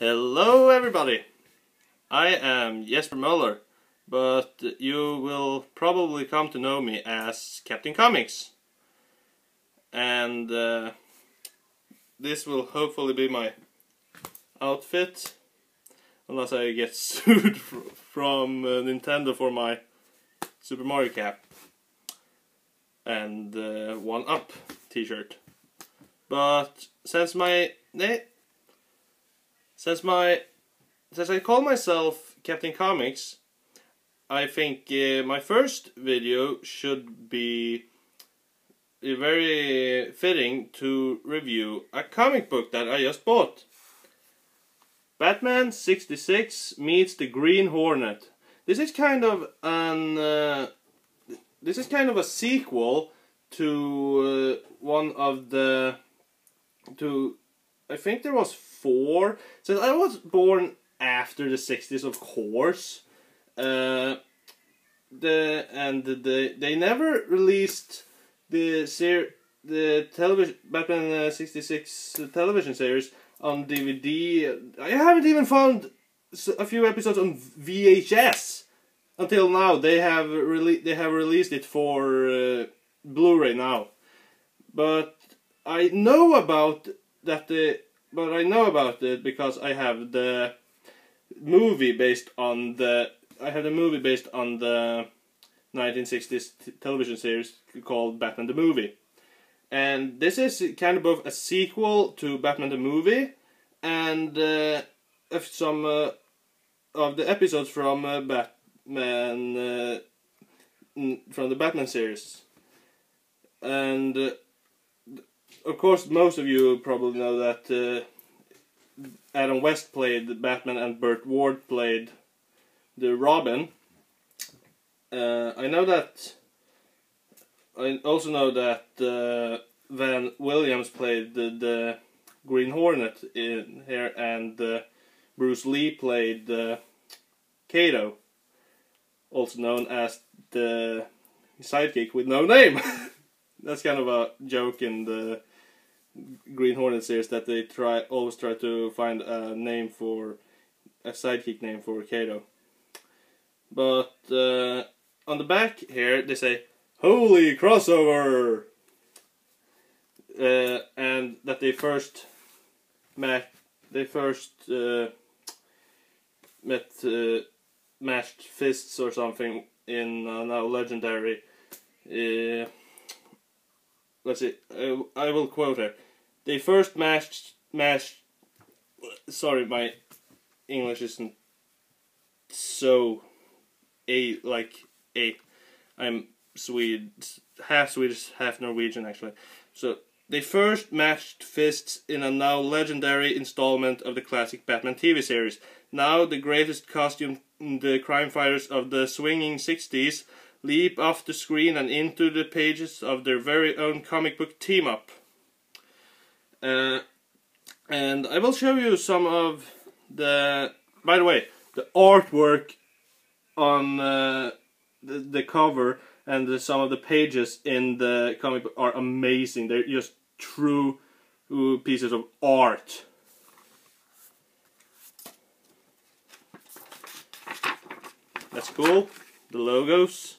Hello everybody! I am Jesper Möller, but you will probably come to know me as Captain Comics. And this will hopefully be my outfit, unless I get sued from Nintendo for my Super Mario cap and 1-Up t-shirt. But since I call myself Captain Comics, I think my first video should be very fitting to review a comic book that I just bought. Batman 66 meets the Green Hornet. This is kind of a sequel to one of the I think there was 4. Since I was born after the 60s, of course. They never released the television Batman 66 television series on DVD. I haven't even found a few episodes on VHS until now. They have released it for Blu-ray now, but I know about it because I have the movie based on the 1960s television series called Batman the Movie. And this is kind of both a sequel to Batman the Movie and some of the episodes from the Batman series. And of course, most of you probably know that Adam West played Batman and Burt Ward played the Robin. I also know that Van Williams played the Green Hornet in here, and Bruce Lee played Kato, also known as the sidekick with no name. That's kind of a joke in the Green Hornet series, that they always try to find a sidekick name for Kato. But on the back here they say "Holy crossover!" And that they first matched fists or something in now legendary. Let's see. I will quote her. They first matched. Sorry, my English isn't so I'm half Swedish, half Norwegian actually. So they first matched fists in a now legendary installment of the classic Batman TV series. Now the greatest costume, the crime fighters of the swinging 60s leap off the screen and into the pages of their very own comic book team-up. And I will show you some of the... By the way, the artwork on the cover and some of the pages in the comic book are amazing. They're just true pieces of art. That's cool. The logos.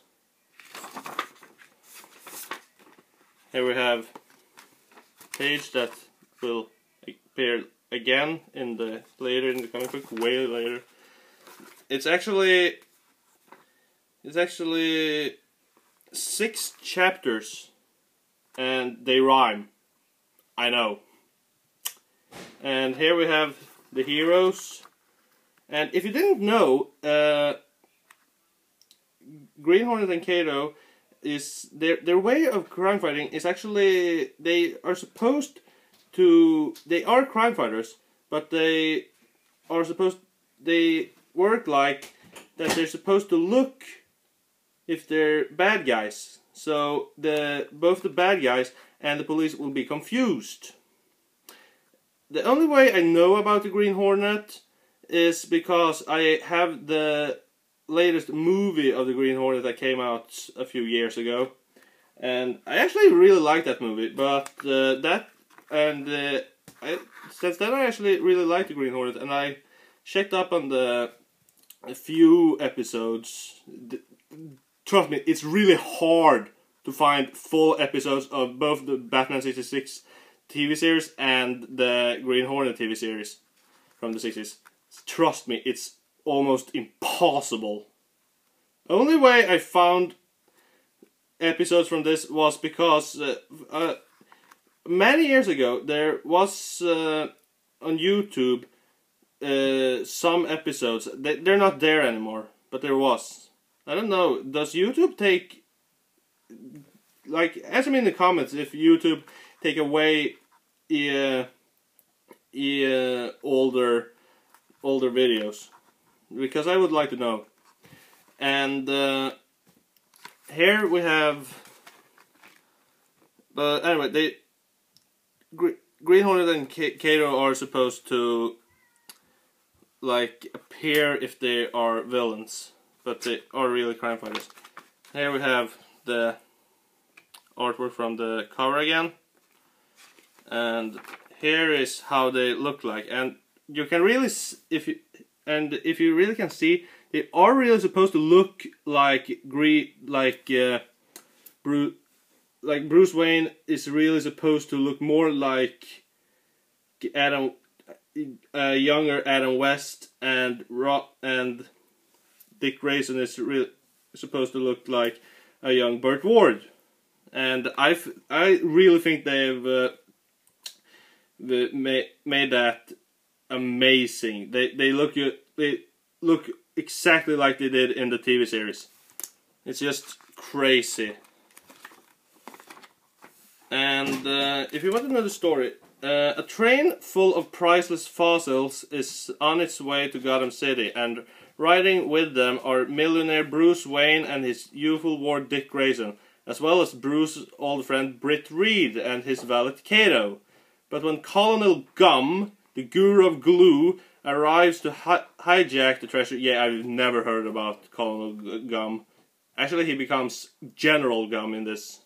Here we have a page that will appear again later in the comic book, way later. It's actually 6 chapters, and they rhyme. I know. And here we have the heroes. And if you didn't know, Green Hornet and Kato is their way of crime fighting is actually they are crime fighters, but they work like that. They're supposed to look if they're bad guys, so both the bad guys and the police will be confused. The only way I know about the Green Hornet is because I have the latest movie of the Green Hornet that came out a few years ago, and I actually really like that movie. But since then I actually really like the Green Hornet, and I checked up on a few episodes. Trust me, it's really hard to find full episodes of both the Batman 66 TV series and the Green Hornet TV series from the 60s. Trust me, it's almost impossible. The only way I found episodes from this was because many years ago there was on YouTube some episodes. They're not there anymore, but there was. I don't know, does YouTube take, like, answer me in the comments if YouTube take away older videos, because I would like to know. And here we have, but anyway, Green Hornet and Kato are supposed to like appear if they are villains, but they are really crime fighters. Here we have the artwork from the cover again, and here is how they look like. And you can really, if you really can see, they are really supposed to look like Bruce Wayne is really supposed to look more like younger Adam West, and Dick Grayson is really supposed to look like a young Burt Ward. And I really think they've made that amazing. They look exactly like they did in the TV series. It's just crazy. And if you want to know the story, a train full of priceless fossils is on its way to Gotham City, and riding with them are millionaire Bruce Wayne and his youthful ward Dick Grayson, as well as Bruce's old friend Britt Reed and his valet Kato. But when Colonel Gum, the guru of glue, arrives to hijack the treasure... Yeah, I've never heard about Colonel Gum. Actually, he becomes General Gum in this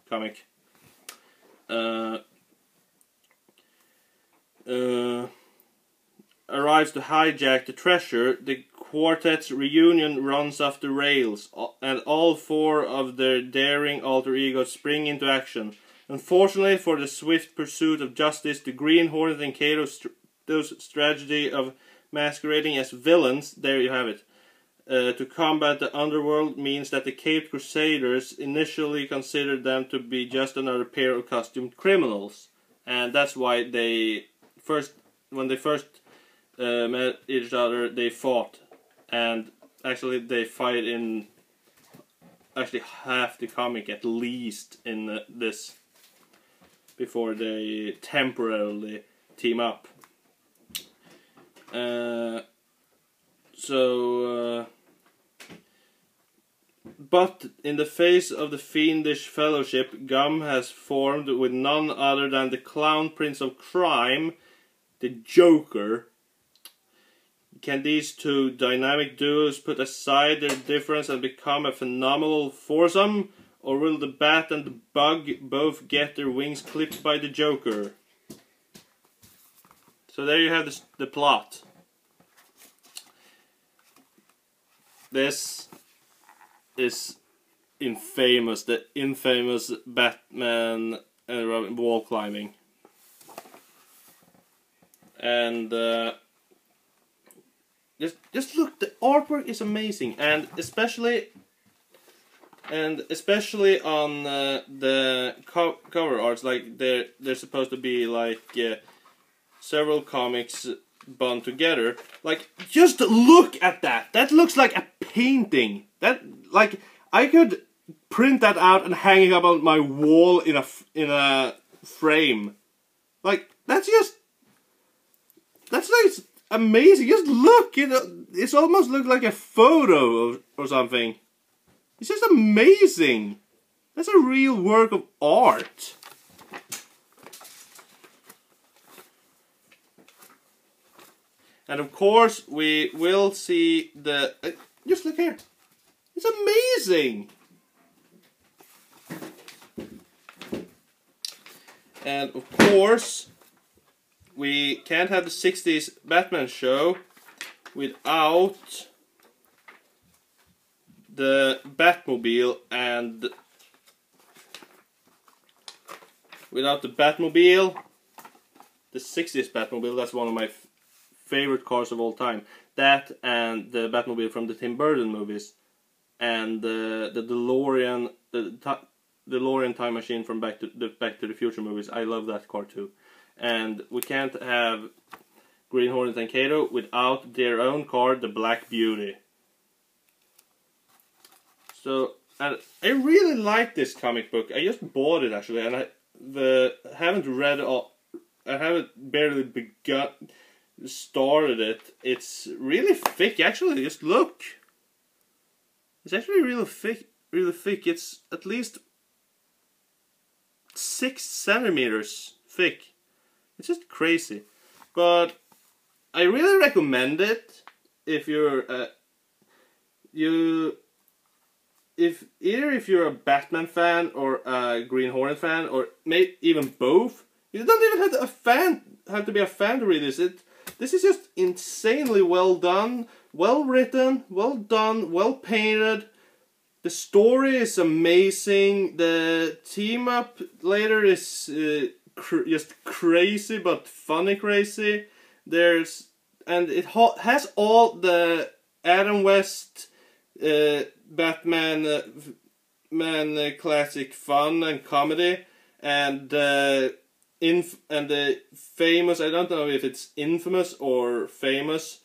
comic. Arrives to hijack the treasure, the quartet's reunion runs off the rails, and all four of their daring alter egos spring into action. Unfortunately for the swift pursuit of justice, the Green Hornet and Kato's strategy of masquerading as villains, there you have it, to combat the underworld means that the Caped Crusaders initially considered them to be just another pair of costumed criminals. And that's why when they first met each other, they fought. And actually they fight in actually half the comic at least in this, before they temporarily team up. But in the face of the fiendish fellowship Gum has formed with none other than the clown prince of crime, the Joker, can these two dynamic duos put aside their difference and become a phenomenal foursome? Or will the Bat and the Bug both get their wings clipped by the Joker? So there you have the plot. This is infamous, the infamous Batman and Robin wall climbing. And just look, the artwork is amazing, and especially on the cover arts, like they're supposed to be like several comics bound together. Like, just look at that. That looks like a painting. That, like, I could print that out and hang it up on my wall in a frame. Like, that's like amazing. Just look, it's almost look like a photo or something. It's just amazing. That's a real work of art. And of course, we will see the... just look here. It's amazing. And of course, we can't have the 60s Batman show without the Batmobile, and without the Batmobile, the 60s Batmobile, that's one of my favorite cars of all time. That and the Batmobile from the Tim Burton movies, and the DeLorean, the DeLorean time machine from Back to the Future movies. I love that car too. And we can't have Green Hornet and Kato without their own car, the Black Beauty. So, and I really like this comic book. I just bought it actually, and I haven't read all. I haven't barely started it. It's really thick. Actually, just look. It's actually really thick. Really thick. It's at least 6 centimeters thick. It's just crazy. But I really recommend it if you're if you're a Batman fan or a Green Hornet fan, or maybe even both. You don't even have to be a fan to read this. This is just insanely well done, well written, well done, well painted. The story is amazing. The team up later is just crazy, but funny crazy. And it has all the Adam West Batman classic fun and comedy, and the famous, I don't know if it's infamous or famous,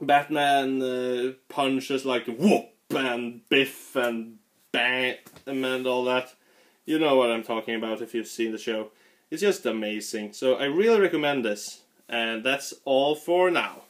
Batman punches like whoop and biff and bang and all that. You know what I'm talking about if you've seen the show. It's just amazing. So I really recommend this. And that's all for now.